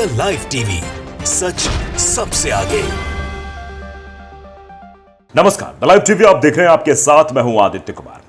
The live TV, सच सबसे आगे। नमस्कार, द लाइव टीवी आप देख रहे हैं, आपके साथ मैं हूं आदित्य कुमार।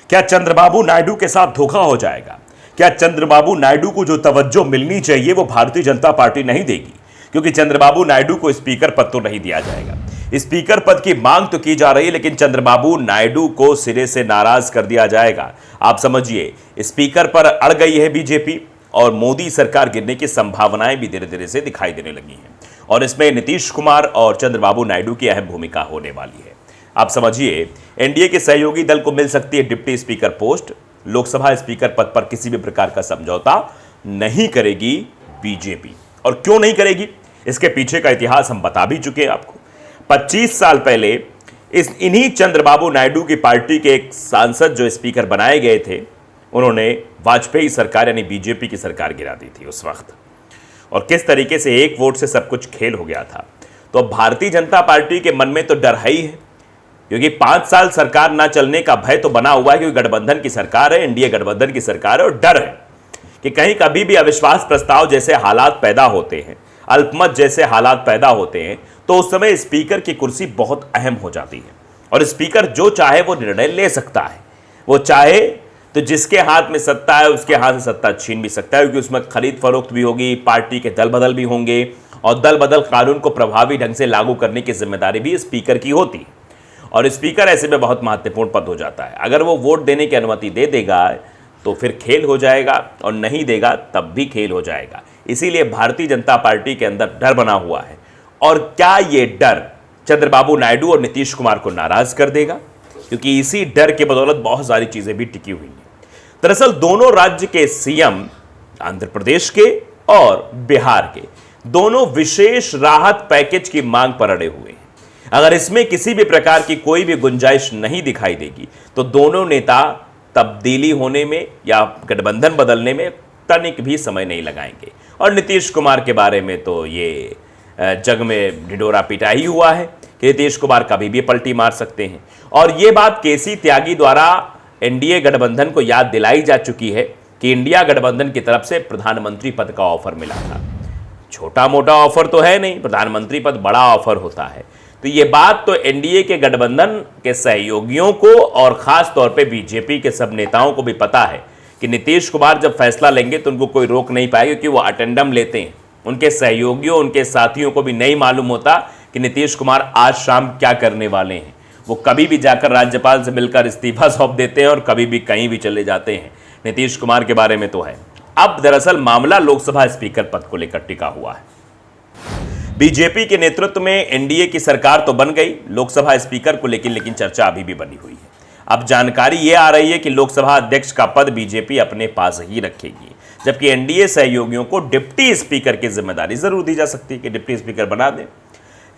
क्या चंद्रबाबू नायडू के साथ धोखा हो जाएगा? क्या चंद्रबाबू नायडू को जो तवज्जो मिलनी चाहिए वो भारतीय जनता पार्टी नहीं देगी? क्योंकि चंद्रबाबू नायडू को स्पीकर पद तो नहीं दिया जाएगा। स्पीकर पद की मांग तो की जा रही है, लेकिन चंद्रबाबू नायडू को सिरे से नाराज कर दिया जाएगा। आप समझिए, स्पीकर पर अड़ गई है बीजेपी और मोदी सरकार गिरने की संभावनाएं भी धीरे धीरे से दिखाई देने लगी हैं। और इसमें नीतीश कुमार और चंद्रबाबू नायडू की अहम भूमिका होने वाली है। आप समझिए, एनडीए के सहयोगी दल को मिल सकती है deputy speaker post. Lok Sabha speaker पद पर किसी भी प्रकार का समझौता नहीं करेगी बीजेपी। और क्यों नहीं करेगी, इसके पीछे का इतिहास हम बता भी चुके हैं आपको। 25 साल पहले इन्हीं चंद्रबाबू नायडू की पार्टी के एक सांसद जो स्पीकर बनाए गए थे, उन्होंने वाजपेयी सरकार यानी बीजेपी की सरकार गिरा दी थी उस वक्त। और किस तरीके से एक वोट से सब कुछ खेल हो गया था। तो भारतीय जनता पार्टी के मन में तो डर है ही है, क्योंकि 5 साल सरकार ना चलने का भय तो बना हुआ है, क्योंकि गठबंधन की सरकार है, एनडीए गठबंधन की सरकार है। और डर है कि कहीं कभी भी अविश्वास प्रस्ताव जैसे हालात पैदा होते हैं, अल्पमत जैसे हालात पैदा होते हैं, तो उस समय स्पीकर की कुर्सी बहुत अहम हो जाती है। और स्पीकर जो चाहे वो निर्णय ले सकता है। वो चाहे तो जिसके हाथ में सत्ता है उसके हाथ से सत्ता छीन भी सकता है, क्योंकि उसमें खरीद फरोख्त भी होगी, पार्टी के दल बदल भी होंगे, और दल बदल कानून को प्रभावी ढंग से लागू करने की जिम्मेदारी भी स्पीकर की होती है। और स्पीकर ऐसे में बहुत महत्वपूर्ण पद हो जाता है। अगर वो वोट देने की अनुमति दे देगा तो फिर खेल हो जाएगा, और नहीं देगा तब भी खेल हो जाएगा। इसीलिए भारतीय जनता पार्टी के अंदर डर बना हुआ है। और क्या ये डर चंद्रबाबू नायडू और नीतीश कुमार को नाराज कर देगा? क्योंकि इसी डर के बदौलत बहुत सारी चीजें भी टिकी हुई हैं। दरअसल दोनों राज्य के सीएम, आंध्र प्रदेश के और बिहार के, दोनों विशेष राहत पैकेज की मांग पर अड़े हुए हैं। अगर इसमें किसी भी प्रकार की कोई भी गुंजाइश नहीं दिखाई देगी तो दोनों नेता तब्दीली होने में या गठबंधन बदलने में तनिक भी समय नहीं लगाएंगे। और नीतीश कुमार के बारे में तो ये जग में ढिढोरा पिटा ही हुआ है कि नीतीश कुमार कभी भी पलटी मार सकते हैं। और ये बात केसी त्यागी द्वारा एनडीए गठबंधन को याद दिलाई जा चुकी है कि इंडिया गठबंधन की तरफ से प्रधानमंत्री पद का ऑफर मिला था। छोटा मोटा ऑफर तो है नहीं, प्रधानमंत्री पद बड़ा ऑफर होता है। तो ये बात तो एनडीए के गठबंधन के सहयोगियों को और खास तौर पे बीजेपी के सब नेताओं को भी पता है कि नीतीश कुमार जब फैसला लेंगे तो उनको कोई रोक नहीं पाएगा, क्योंकि वो अटेंडम लेते हैं। उनके सहयोगियों, उनके साथियों को भी नहीं मालूम होता कि नीतीश कुमार आज शाम क्या करने वाले हैं। वो कभी भी जाकर राज्यपाल से मिलकर इस्तीफा सौंप देते हैं और कभी भी कहीं भी चले जाते हैं। नीतीश कुमार के बारे में तो है। अब दरअसल मामला लोकसभा स्पीकर पद को लेकर टिका हुआ है। बीजेपी के नेतृत्व में एनडीए की सरकार तो बन गई लोकसभा स्पीकर को लेकिन चर्चा अभी भी बनी हुई है। अब जानकारी यह आ रही है कि लोकसभा अध्यक्ष का पद बीजेपी अपने पास ही रखेगी, जबकि एनडीए सहयोगियों को डिप्टी स्पीकर की जिम्मेदारी जरूर दी जा सकती है कि डिप्टी स्पीकर बना दें।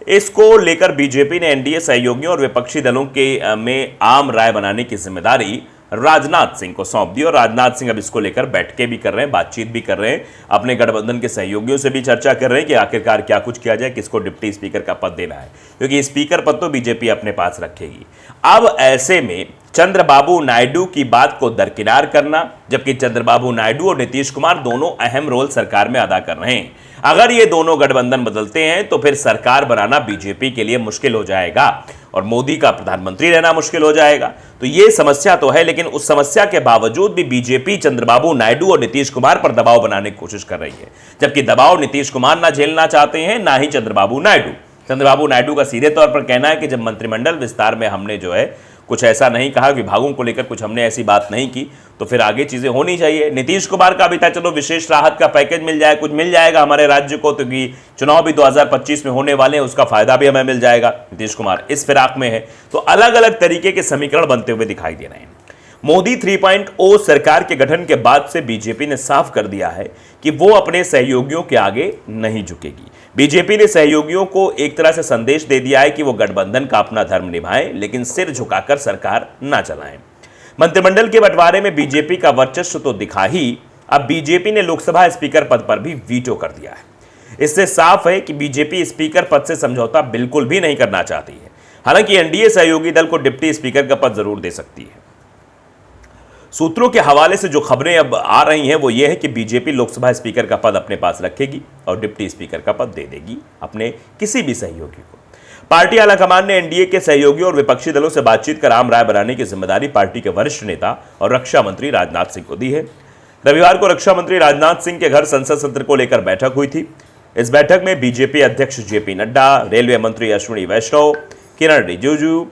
इसको लेकर बीजेपी ने एनडीए सहयोगियों और विपक्षी दलों के में आम राय बनाने की जिम्मेदारी राजनाथ सिंह को सौंप दी। और राजनाथ सिंह अब इसको लेकर बैठकें भी कर रहे हैं, बातचीत भी कर रहे हैं, अपने गठबंधन के सहयोगियों से भी चर्चा कर रहे हैं कि आखिरकार क्या कुछ किया जाए, किसको डिप्टी स्पीकर का पद देना है, क्योंकि स्पीकर पद तो बीजेपी अपने पास रखेगी। अब ऐसे में चंद्रबाबू नायडू की बात को दरकिनार करना, जबकि चंद्रबाबू नायडू और नीतीश कुमार दोनों अहम रोल सरकार में अदा कर रहे हैं। अगर ये दोनों गठबंधन बदलते हैं तो फिर सरकार बनाना बीजेपी के लिए मुश्किल हो जाएगा और मोदी का प्रधानमंत्री रहना मुश्किल हो जाएगा। तो ये समस्या तो है, लेकिन उस समस्या के बावजूद भी बीजेपी चंद्रबाबू नायडू और नीतीश कुमार पर दबाव बनाने की कोशिश कर रही है, जबकि दबाव नीतीश कुमार ना झेलना चाहते हैं, ना ही चंद्रबाबू नायडू। चंद्रबाबू नायडू का सीधे तौर पर कहना है कि जब मंत्रिमंडल विस्तार में हमने जो है कुछ ऐसा नहीं कहा, विभागों को लेकर कुछ हमने ऐसी बात नहीं की, तो फिर आगे चीजें होनी चाहिए। नीतीश कुमार का भी था चलो विशेष राहत का पैकेज मिल जाए, कुछ मिल जाएगा हमारे राज्य को, क्योंकि चुनाव भी 2025 में होने वाले हैं, उसका फायदा भी हमें मिल जाएगा। नीतीश कुमार इस फिराक में है। तो अलग अलग तरीके के समीकरण बनते हुए दिखाई दे रहे हैं। मोदी 3.0 सरकार के गठन के बाद से बीजेपी ने साफ कर दिया है कि वो अपने सहयोगियों के आगे नहीं झुकेगी। बीजेपी ने सहयोगियों को एक तरह से संदेश दे दिया है कि वो गठबंधन का अपना धर्म निभाएं, लेकिन सिर झुकाकर सरकार ना चलाएं। मंत्रिमंडल के बंटवारे में बीजेपी का वर्चस्व तो दिखा ही, अब बीजेपी ने लोकसभा स्पीकर पद पर भी वीटो कर दिया है। इससे साफ है कि बीजेपी स्पीकर पद से समझौता बिल्कुल भी नहीं करना चाहती है। हालांकि एनडीए सहयोगी दल को डिप्टी स्पीकर का पद जरूर दे सकती है। सूत्रों के हवाले से जो खबरें अब आ रही हैं वो ये है कि बीजेपी लोकसभा स्पीकर का पद अपने पास रखेगी और डिप्टी स्पीकर का पद दे देगी अपने किसी भी सहयोगी को। पार्टी आलाकमान ने एनडीए के सहयोगियों और विपक्षी दलों से बातचीत कर आम राय बनाने की जिम्मेदारी पार्टी के वरिष्ठ नेता और रक्षा मंत्री राजनाथ सिंह को दी है। रविवार को रक्षा मंत्री राजनाथ सिंह के घर संसद सत्र को लेकर बैठक हुई थी। इस बैठक में बीजेपी अध्यक्ष जेपी नड्डा, रेलवे मंत्री अश्विनी वैष्णव, किरण रिजिजू,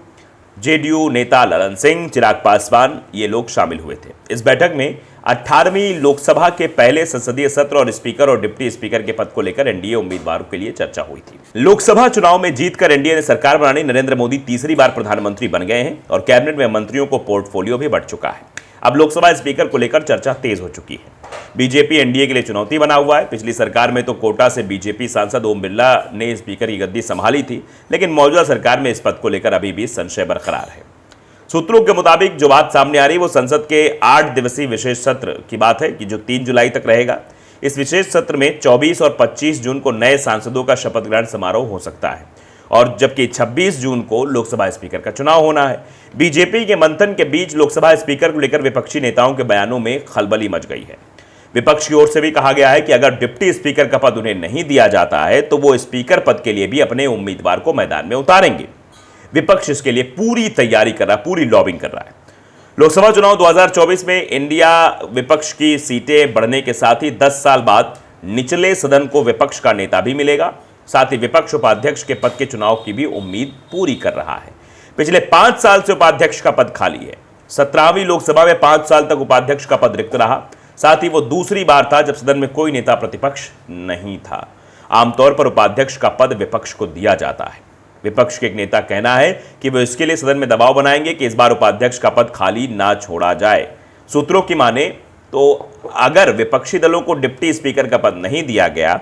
जेडीयू नेता ललन सिंह, चिराग पासवान ये लोग शामिल हुए थे। इस बैठक में 18वीं लोकसभा के पहले संसदीय सत्र और स्पीकर और डिप्टी स्पीकर के पद को लेकर एनडीए उम्मीदवारों के लिए चर्चा हुई थी। लोकसभा चुनाव में जीतकर एनडीए ने सरकार बनानी, नरेंद्र मोदी तीसरी बार प्रधानमंत्री बन गए हैं और कैबिनेट में मंत्रियों को पोर्टफोलियो भी बढ़ चुका है। अब लोकसभा स्पीकर को लेकर चर्चा तेज हो चुकी है। बीजेपी एनडीए के लिए चुनौती बना हुआ है। पिछली सरकार में तो कोटा से बीजेपी सांसद ओम बिरला ने स्पीकर की गद्दी संभाली थी, लेकिन मौजूदा सरकार में इस पद को लेकर अभी भी संशय बरकरार है। सूत्रों के मुताबिक जो बात सामने आ रही है वो संसद के 8 दिवसीय विशेष सत्र की बात है कि जो 3 जुलाई तक रहेगा। इस विशेष सत्र में 24 और 25 जून को नए सांसदों का शपथ ग्रहण समारोह हो सकता है और जबकि 26 जून को लोकसभा स्पीकर का चुनाव होना है। बीजेपी के मंथन के बीच लोकसभा स्पीकर को लेकर विपक्षी नेताओं के बयानों में खलबली मच गई है। विपक्ष की ओर से भी कहा गया है कि अगर डिप्टी स्पीकर का पद उन्हें नहीं दिया जाता है तो वो स्पीकर पद के लिए भी अपने उम्मीदवार को मैदान में उतारेंगे। विपक्ष इसके लिए पूरी तैयारी कर रहा है, पूरी लॉबिंग कर रहा है। लोकसभा चुनाव 2024 में इंडिया विपक्ष की सीटें बढ़ने के साथ ही 10 साल बाद निचले सदन को विपक्ष का नेता भी मिलेगा। साथ ही विपक्ष उपाध्यक्ष के पद के चुनाव की भी उम्मीद पूरी कर रहा है। पिछले 5 साल से उपाध्यक्ष का पद खाली है। 17वीं लोकसभा में 5 साल तक उपाध्यक्ष का पद रिक्त रहा। साथ ही वो दूसरी बार था जब सदन में कोई नेता प्रतिपक्ष नहीं था। आमतौर पर उपाध्यक्ष का पद विपक्ष को दिया जाता है। विपक्ष के एक नेता कहना है कि वो इसके लिए सदन में दबाव बनाएंगे कि इस बार उपाध्यक्ष का पद खाली ना छोड़ा जाए। सूत्रों की माने तो अगर विपक्षी दलों को डिप्टी स्पीकर का पद नहीं दिया गया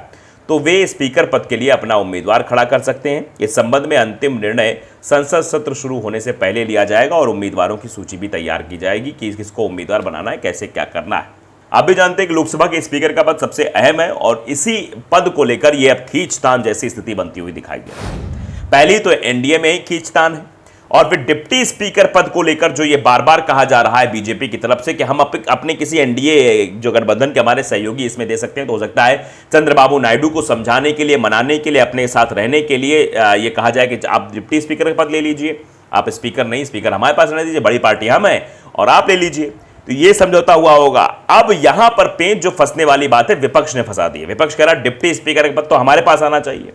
तो वे स्पीकर पद के लिए अपना उम्मीदवार खड़ा कर सकते हैं। इस संबंध में अंतिम निर्णय संसद सत्र शुरू होने से पहले लिया जाएगा और उम्मीदवारों की सूची भी तैयार की जाएगी कि किसको उम्मीदवार बनाना है, कैसे क्या करना है। आप भी जानते हैं कि लोकसभा के स्पीकर का पद सबसे अहम है और इसी पद को लेकर यह अब खींचतान जैसी स्थिति बनती हुई दिखाई दे रही है। पहली तो एनडीए में ही खींचतान है और फिर डिप्टी स्पीकर पद को लेकर जो ये बार बार कहा जा रहा है बीजेपी की तरफ से कि हम अपने किसी एनडीए जो गठबंधन के हमारे सहयोगी इसमें दे सकते हैं, तो हो सकता है चंद्रबाबू नायडू को समझाने के लिए, मनाने के लिए, अपने साथ रहने के लिए ये कहा जाए कि आप डिप्टी स्पीकर का पद ले लीजिए, आप स्पीकर नहीं, स्पीकर हमारे पास रहने दीजिए, बड़ी पार्टी हम है और आप ले लीजिए। तो ये समझौता हुआ होगा। अब यहां पर पेंच जो फंसने वाली बात है विपक्ष ने फंसा दी है। विपक्ष कह रहा है डिप्टी स्पीकर का पद तो हमारे पास आना चाहिए,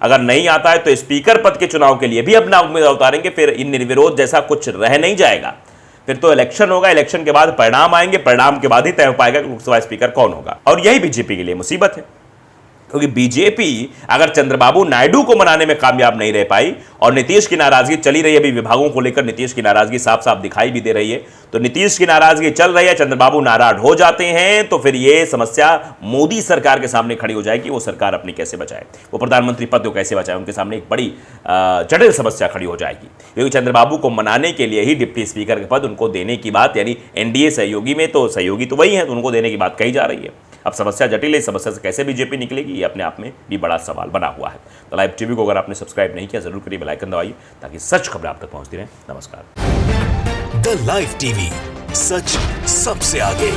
अगर नहीं आता है तो स्पीकर पद के चुनाव के लिए भी अपना उम्मीदवार उतारेंगे। फिर इन निर्विरोध जैसा कुछ रह नहीं जाएगा। फिर तो इलेक्शन होगा, इलेक्शन के बाद परिणाम आएंगे, परिणाम के बाद ही तय हो पाएगा कि लोकसभा स्पीकर कौन होगा। और यही बीजेपी के लिए मुसीबत है क्योंकि बीजेपी अगर चंद्रबाबू नायडू को मनाने में कामयाब नहीं रह पाई और नीतीश की नाराजगी चली रही है, अभी विभागों को लेकर नीतीश की नाराजगी साफ साफ दिखाई भी दे रही है, तो नीतीश की नाराजगी चल रही है, चंद्रबाबू नाराज हो जाते हैं तो फिर यह समस्या मोदी सरकार के सामने खड़ी हो जाएगी। वो सरकार अपनी कैसे बचाए, वो प्रधानमंत्री पद को कैसे बचाए, उनके सामने एक बड़ी जटिल समस्या खड़ी हो जाएगी। क्योंकि चंद्रबाबू को मनाने के लिए ही डिप्टी स्पीकर का पद उनको देने की बात, यानी एनडीए सहयोगी में तो सहयोगी तो वही है, तो उनको देने की बात कही जा रही है। अब समस्या जटिल है, समस्या से कैसे बीजेपी निकलेगी ये अपने आप में भी बड़ा सवाल बना हुआ है। तो लाइव टीवी को अगर आपने सब्सक्राइब नहीं किया जरूर करिए, बेल आइकन दबाइए ताकि सच खबरें आप तक पहुंचती रहें। नमस्कार। द लाइव टीवी, सच सबसे आगे।